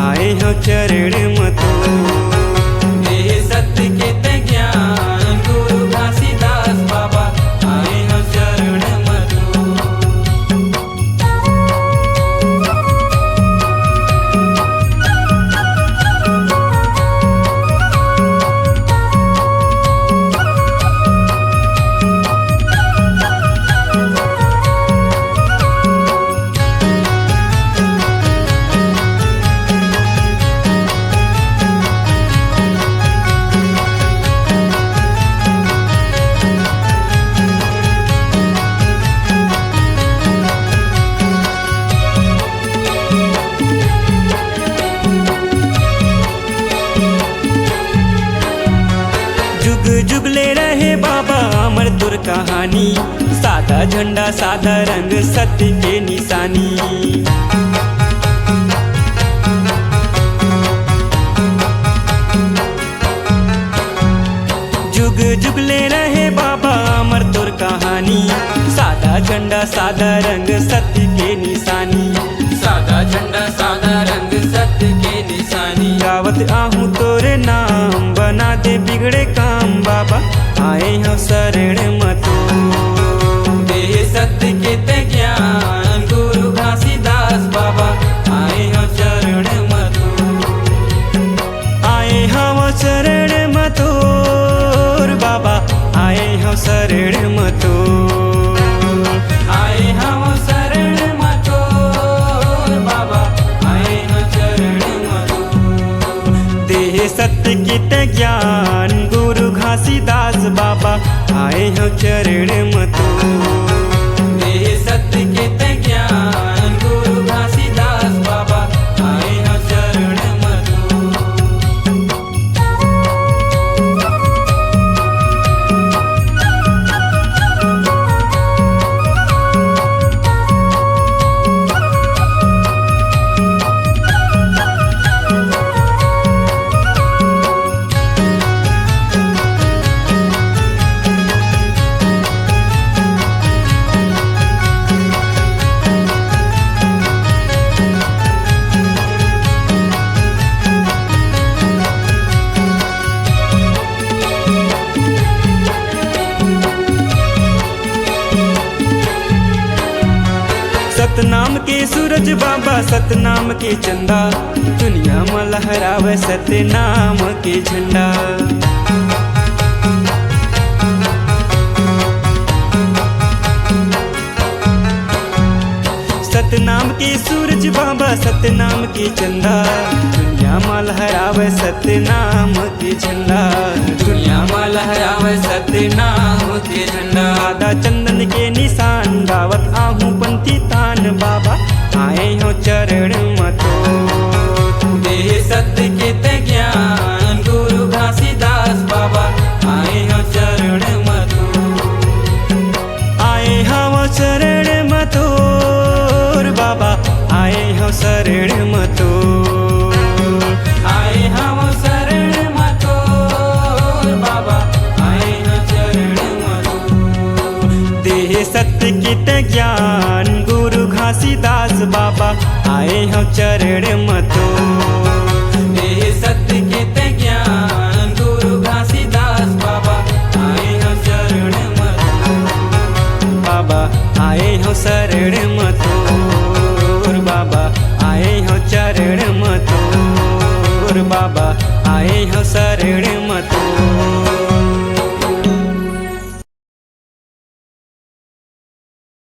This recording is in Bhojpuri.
आए हो चरण मतो। देह सत्य के ते ज्ञान गुरु घासीदास बाबा आए हो चरण मतो। जुग जुगले रहे बाबा अमर दुर कहानी, सादा झंडा सादा रंग सत्य के निशानी। जुग जुगले रहे बाबा अमर दुर कहानी, सादा झंडा सादा रंग सत्य के निशानी। सादा झंडा सादा रंग सत्य के निशानी। गावत आहूँ तोरे नाम, बना दे बिगड़े काम बाबा आए हो शरण मतो। देह सत्य के ते ज्ञान गुरु घासीदास बाबा आए हो चरण मतो। आए हो शरण मतो बाबा आए हो शरण मतो। आए हम शरण मतो बाबा आए हो चरण मतो। देह सत्य गीत ज्ञान गुरु घासीदास बाबा आए हो चरण मतो। देह सत्य के ते ज्ञान गुरु घासीदास बाबा आए हो चरण मतो। सतनाम के सूरज बाबा सतनाम के चंदा, दुनिया में लहरावे सतनाम के झंडा। सतनाम के सूरज बाबा सतनाम के चंदा, दुनिया में लहरावे सतनाम के झंडा। दुनिया में लहरावे सतनाम के झंडा। आधा चंदन के निशान गावत आहूँ पंथी तान बाबा आए हो चरण मतो। देह सत्य के ते ज्ञान गुरु घासीदास बाबा आए हो चरण मतो। आए हो शरण मतो बाबा आए हो शरण मतो। आए हम शरण मतो बाबा आए हो चरण मतो। देह सत्य गीत ज्ञान गुरु घासीदास बाबा आए हो चरण मतो। देह सत्य के ते ज्ञान गुरु घासीदास बाबा आए हो चरण मतो। बाबा आए हो शरण मतो।